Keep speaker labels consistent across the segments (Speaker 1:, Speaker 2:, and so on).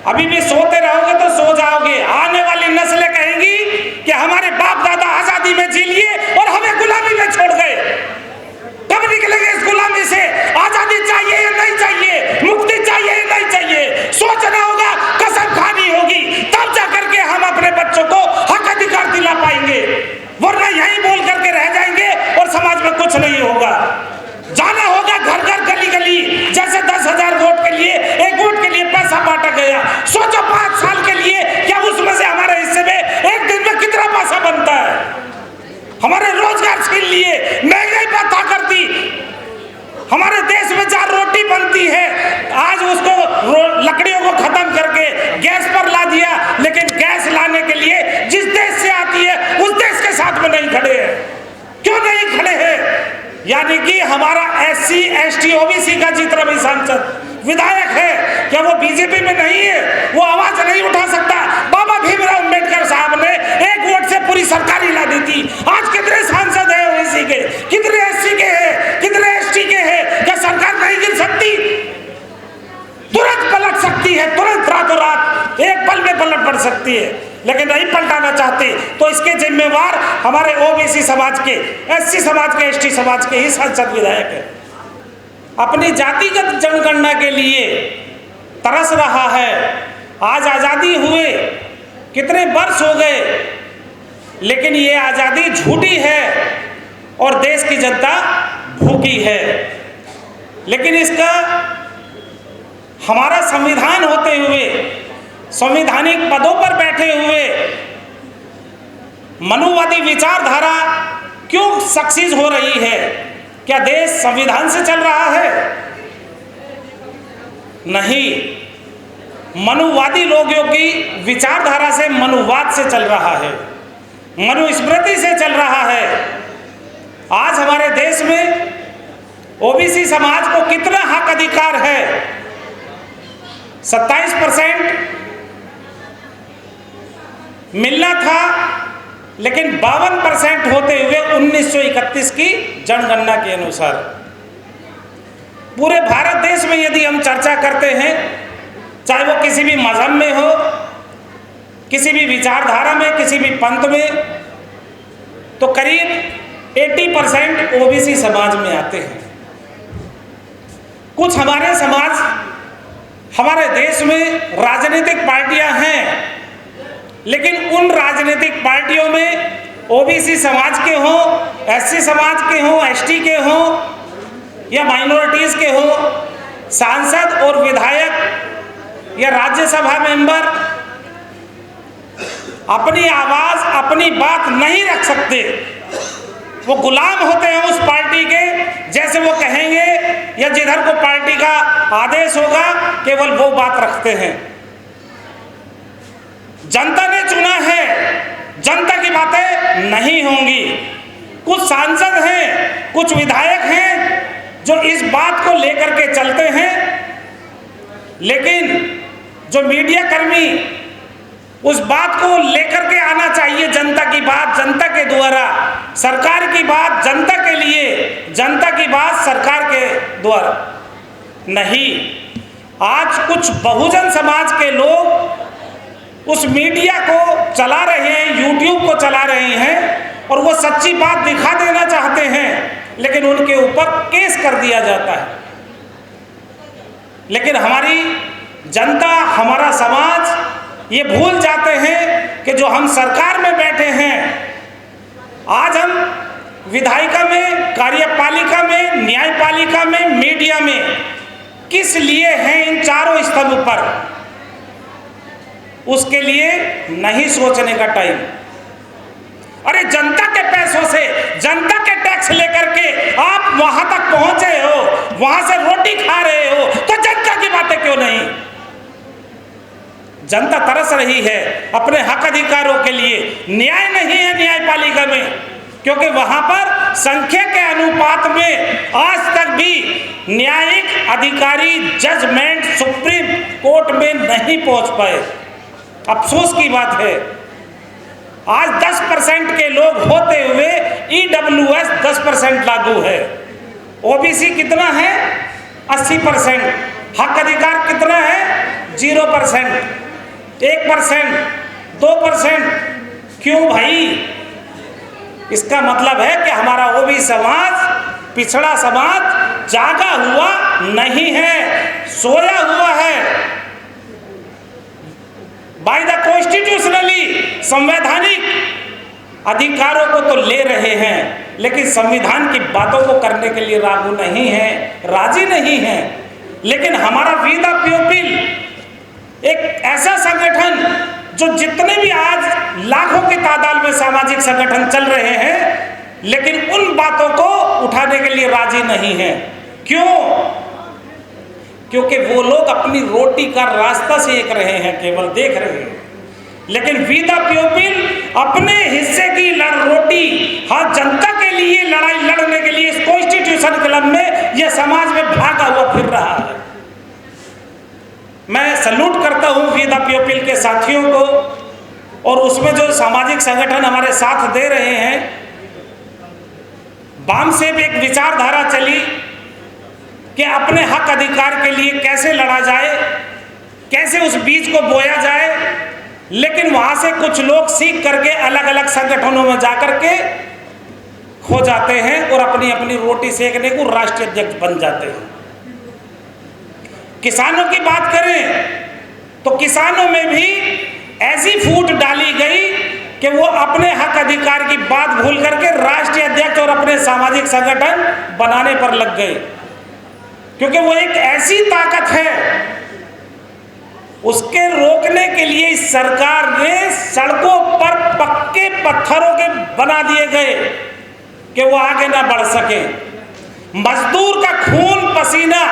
Speaker 1: अभी भी सोते रहोगे तो सो जाओगे। आने वाली नस्लें कहेंगी कि हमारे बाप दादा आजादी में जी लिए और हमें गुलामी में छोड़ गए। कब निकलेंगे इस गुलामी से? आजादी चाहिए या नहीं चाहिए? मुक्ति चाहिए या नहीं चाहिए? सोचना होगा, कसम खानी होगी, तब जाकर के हम अपने बच्चों को हक अधिकार दिला पाएंगे, वरना यही बोल करके रह जाएंगे और समाज में कुछ नहीं होगा। जाना होगा घर घर गली गली, जैसे 10,000 वोट के लिए, एक वोट के लिए पैसा बांटा गया। सोचो 5 साल के लिए क्या उसमें से हमारे हिस्से में एक दिन में कितना पैसा बनता है? हमारे रोजगार छीन लिए, महंगाई बढ़ा कर दी। हमारे देश में 4 रोटी बनती है, आज उसको लकड़ियों को खत्म करके गैस पर ला दिया। लेकिन गैस लाने के लिए जिस देश से आती है उस देश के साथ में नहीं खड़े हैं। क्यों नहीं खड़े हैं? यानी कि हमारा SC ST OBC का जितना भी सांसद विधायक है, क्या वो बीजेपी में नहीं है? वो आवाज नहीं उठा सकता? बाबा भीमराव अम्बेडकर साहब ने एक वोट से पूरी सरकार हिला दी थी। आज कितने सांसद है OBC के, कितने SC के हैं, कितने ST के हैं? क्या सरकार नहीं गिर सकती? तुरंत पलट सकती है, तुरंत रातों रात एक पल में पलट पड़ सकती है, लेकिन नहीं पलटाना चाहते। तो इसके जिम्मेवार हमारे OBC समाज के, SC समाज के, ST समाज के ही सांसद विधायक है। अपनी जातिगत जनगणना के लिए तरस रहा है। आज आजादी हुए कितने वर्ष हो गए, लेकिन ये आजादी झूठी है और देश की जनता भूखी है। लेकिन इसका हमारा संविधान होते हुए, संवैधानिक पदों पर बैठे हुए मनुवादी विचारधारा क्यों सक्सेस हो रही है? क्या देश संविधान से चल रहा है? नहीं, मनुवादी लोगों की विचारधारा से, मनुवाद से चल रहा है, मनुस्मृति से चल रहा है। आज हमारे देश में OBC समाज को कितना हक अधिकार है? 27% मिलना था, लेकिन 52% होते हुए 1931 की जनगणना के अनुसार पूरे भारत देश में यदि हम चर्चा करते हैं, चाहे वो किसी भी मजहब में हो, किसी भी विचारधारा में, किसी भी पंथ में, तो करीब 80% OBC समाज में आते हैं। कुछ हमारे समाज, हमारे देश में राजनीतिक पार्टियां हैं, लेकिन उन राजनीतिक पार्टियों में OBC समाज के हों, SC समाज के हों, ST के हों या माइनॉरिटीज के हों, सांसद और विधायक या राज्यसभा मेंबर अपनी आवाज, अपनी बात नहीं रख सकते। वो गुलाम होते हैं उस पार्टी के, जैसे वो कहेंगे या जिधर को पार्टी का आदेश होगा केवल वो बात रखते हैं। जनता ने चुना है, जनता की बातें नहीं होंगी। कुछ सांसद हैं, कुछ विधायक हैं जो इस बात को लेकर के चलते हैं, लेकिन जो मीडिया कर्मी उस बात को लेकर के आना चाहिए, जनता की बात जनता के द्वारा, सरकार की बात जनता के लिए, जनता की बात सरकार के द्वारा नहीं। आज कुछ बहुजन समाज के लोग उस मीडिया को चला रहे हैं, YouTube को चला रहे हैं और वो सच्ची बात दिखा देना चाहते हैं, लेकिन उनके ऊपर केस कर दिया जाता है। लेकिन हमारी जनता, हमारा समाज ये भूल जाते हैं कि जो हम सरकार में बैठे हैं, आज हम विधायिका में, कार्यपालिका में, न्यायपालिका में, मीडिया में किस लिए हैं इन चारों स्तंभ पर, उसके लिए नहीं सोचने का टाइम। अरे जनता के पैसों से, जनता के टैक्स लेकर के आप वहां तक पहुंचे हो, वहां से रोटी खा रहे हो, तो जनता की बातें क्यों नहीं? जनता तरस रही है अपने हक अधिकारों के लिए। न्याय नहीं है न्यायपालिका में, क्योंकि वहां पर संख्या के अनुपात में आज तक भी न्यायिक अधिकारी जजमेंट सुप्रीम कोर्ट में नहीं पहुंच पाए। अफसोस की बात है। आज 10% के लोग होते हुए EWS 10% लागू है। OBC कितना है? 80%। हक अधिकार कितना है? 0%, 1%, 2%। क्यों भाई? इसका मतलब है कि हमारा ओबीसी समाज, पिछड़ा समाज जागा हुआ नहीं है, सोया हुआ है। बाय द कॉन्स्टिट्यूशनली, संवैधानिक अधिकारों को तो ले रहे हैं, लेकिन संविधान की बातों को करने के लिए राजी नहीं है, राजी नहीं है। लेकिन हमारा वी द पीपल एक ऐसा संगठन जो जितने भी आज लाखों की तादाद में सामाजिक संगठन चल रहे हैं, लेकिन उन बातों को उठाने के लिए राजी नहीं है। क्यों? क्योंकि वो लोग अपनी रोटी का रास्ता सेक रहे हैं, केवल देख रहे हैं। लेकिन वी द पीपल अपने हिस्से की रोटी हर जनता के लिए लड़ाई लड़ने के लिए इस कॉन्स्टिट्यूशन क्लब में यह समाज में भागा हुआ फिर रहा है। मैं सैल्यूट करता हूं वी द पीपल के साथियों को, और उसमें जो सामाजिक संगठन हमारे साथ दे रहे हैं। वाम से भी एक विचारधारा चली कि अपने हक अधिकार के लिए कैसे लड़ा जाए, कैसे उस बीज को बोया जाए। लेकिन वहां से कुछ लोग सीख करके अलग अलग संगठनों में जाकर के खो जाते हैं और अपनी अपनी रोटी सेकने को राष्ट्रीय अध्यक्ष बन जाते हैं। किसानों की बात करें तो किसानों में भी ऐसी फूट डाली गई कि वो अपने हक अधिकार की बात भूल करके राष्ट्रीय अध्यक्ष और अपने सामाजिक संगठन बनाने पर लग गए, क्योंकि वो एक ऐसी ताकत है, उसके रोकने के लिए इस सरकार ने सड़कों पर पक्के पत्थरों के बना दिए गए कि वो आगे ना बढ़ सके। मजदूर का खून पसीना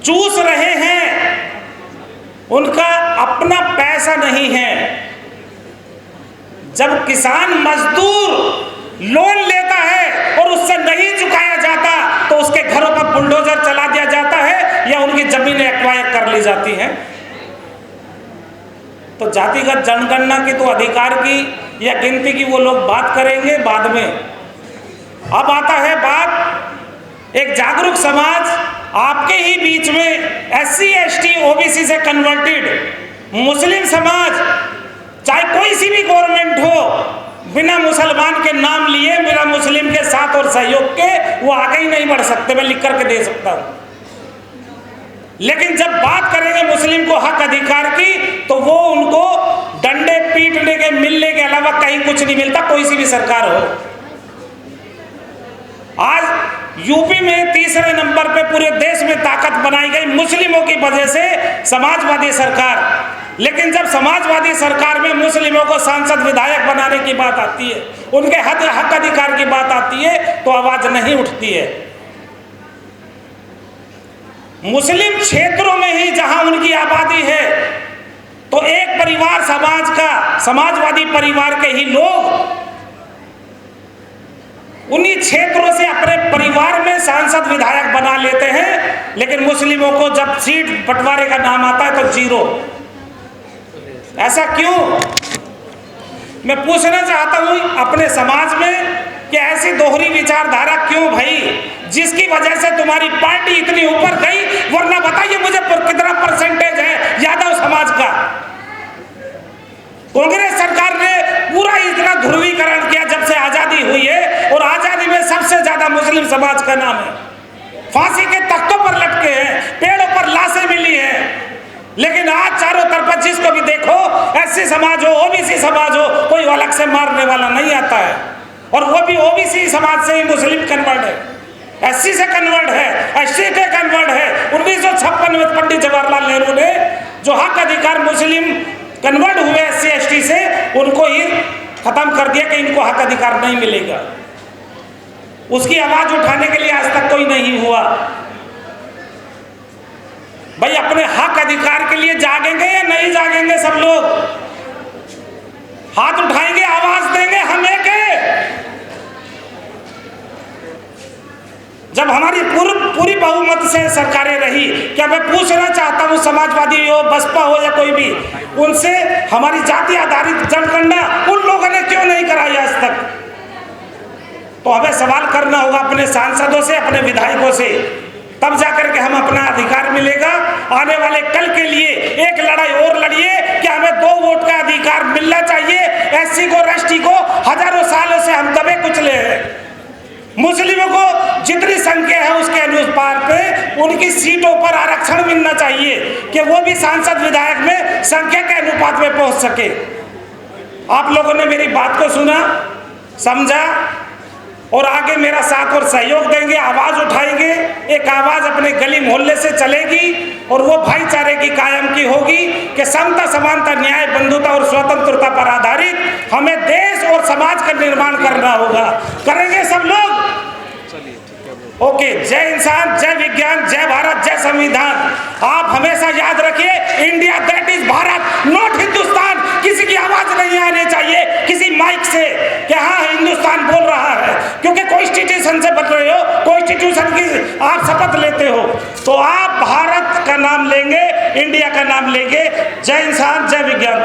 Speaker 1: चूस रहे हैं, उनका अपना पैसा नहीं है। जब किसान मजदूर लोन लेता है और उससे नहीं चुकाया जाता तो उसके घरों पर बुलडोजर चला दिया जाता है या उनकी जमीनें एक्वायर कर ली जाती हैं। तो जातिगत जनगणना की तो अधिकार की या गिनती की वो लोग बात करेंगे बाद में। अब आता है बात एक जागरूक समाज आपके ही बीच में SC ST OBC से कन्वर्टेड मुस्लिम समाज, चाहे कोई सी भी गवर्नमेंट हो, बिना मुसलमान के नाम लिए, बिना मुस्लिम के साथ और सहयोग के वो आगे ही नहीं बढ़ सकते। मैं लिख करके दे सकता हूं। लेकिन जब बात करेंगे मुस्लिम को हक अधिकार की तो वो उनको डंडे पीटने के मिलने के अलावा कहीं कुछ नहीं मिलता, कोई सी भी सरकार हो। आज यूपी में तीसरे नंबर पे पूरे देश में ताकत बनाई गई मुस्लिमों की वजह से, समाजवादी सरकार। लेकिन जब समाजवादी सरकार में मुस्लिमों को सांसद विधायक बनाने की बात आती है, उनके हक अधिकार की बात आती है, तो आवाज नहीं उठती है। मुस्लिम क्षेत्रों में ही जहां उनकी आबादी है तो एक परिवार समाज का, समाजवादी परिवार के ही लोग उन्हीं क्षेत्रों से अपने परिवार में सांसद विधायक बना लेते हैं। लेकिन मुस्लिमों को जब सीट बंटवारे का नाम आता है तो जीरो। ऐसा क्यों? मैं पूछना चाहता हूं अपने समाज में कि ऐसी दोहरी विचारधारा क्यों भाई, जिसकी वजह से तुम्हारी पार्टी इतनी ऊपर गई। वरना बताइए मुझे कितना परसेंटेज है यादव समाज का। कांग्रेस सरकार ने पूरा इतना ध्रुवीकरण किया जब से आजादी हुई है, और आजादी में सबसे ज्यादा मुस्लिम समाज का नाम है। फांसी के तख्तों पर लटके हैं, पेड़ों पर लाशें मिली हैं। लेकिन आज चारों तरफ जिसको भी देखो, SC समाज हो, OBC समाज हो, कोई अलग से मारने वाला नहीं आता है। और वो भी OBC समाज से ही मुस्लिम कन्वर्ट है, SC से कन्वर्ट है, ST से कन्वर्ट है। 1956 में पंडित जवाहरलाल नेहरू ने जो हक अधिकार मुस्लिम कन्वर्ट हुए SC ST से, उनको ही खत्म कर दिया कि इनको हक अधिकार नहीं मिलेगा। उसकी आवाज उठाने के लिए आज तक कोई नहीं हुआ। भाई अपने हक अधिकार के लिए जागेंगे या नहीं जागेंगे? सब लोग हाथ उठाएंगे, आवाज देंगे, हम एक जब हमारी पूरी बहुमत से सरकारें रही। क्या मैं पूछना चाहता हूं, समाजवादी हो, बसपा हो या कोई भी, उनसे हमारी जाति आधारित जनगणना उन लोगों ने क्यों नहीं कराई आज तक? तो हमें सवाल करना होगा अपने सांसदों से, अपने विधायकों से तब जाकर के हम अपना अधिकार मिलेगा। आने वाले कल के लिए एक लड़ाई और लड़िए कि हमें 2 वोट का अधिकार मिलना चाहिए। एससी को, एसटी को हजारों सालों से हम दबे कुचले हैं। मुस्लिमों को जितनी संख्या है उसके अनुसार पे उनकी सीटों पर आरक्षण मिलना चाहिए कि वो भी सांसद विधायक में संख्या के अनुपात में पहुंच सके। आप लोगों ने मेरी बात को सुना, समझा और आगे मेरा साथ और सहयोग देंगे, आवाज उठाएंगे। एक आवाज अपने गली मोहल्ले से चलेगी और वो भाईचारे की कायम की होगी कि समता, समानता, न्याय, बंधुता और स्वतंत्रता पर आधारित हमें देश और समाज का निर्माण करना होगा। करेंगे सब लोग? ओके। जय इंसान, जय विज्ञान, जय भारत, जय संविधान। आप हमेशा याद रखिए, India that is Bharat, not Hindustan. किसी की आवाज नहीं आनी चाहिए किसी माइक से कि हाँ हिंदुस्तान बोल रहा है, क्योंकि कॉन्स्टिट्यूशन से बच रहे हो, कॉन्स्टिट्यूशन की आप शपथ लेते हो, तो आप भारत का नाम लेंगे, इंडिया का नाम लेंगे। जय इंसान, जय विज्ञान।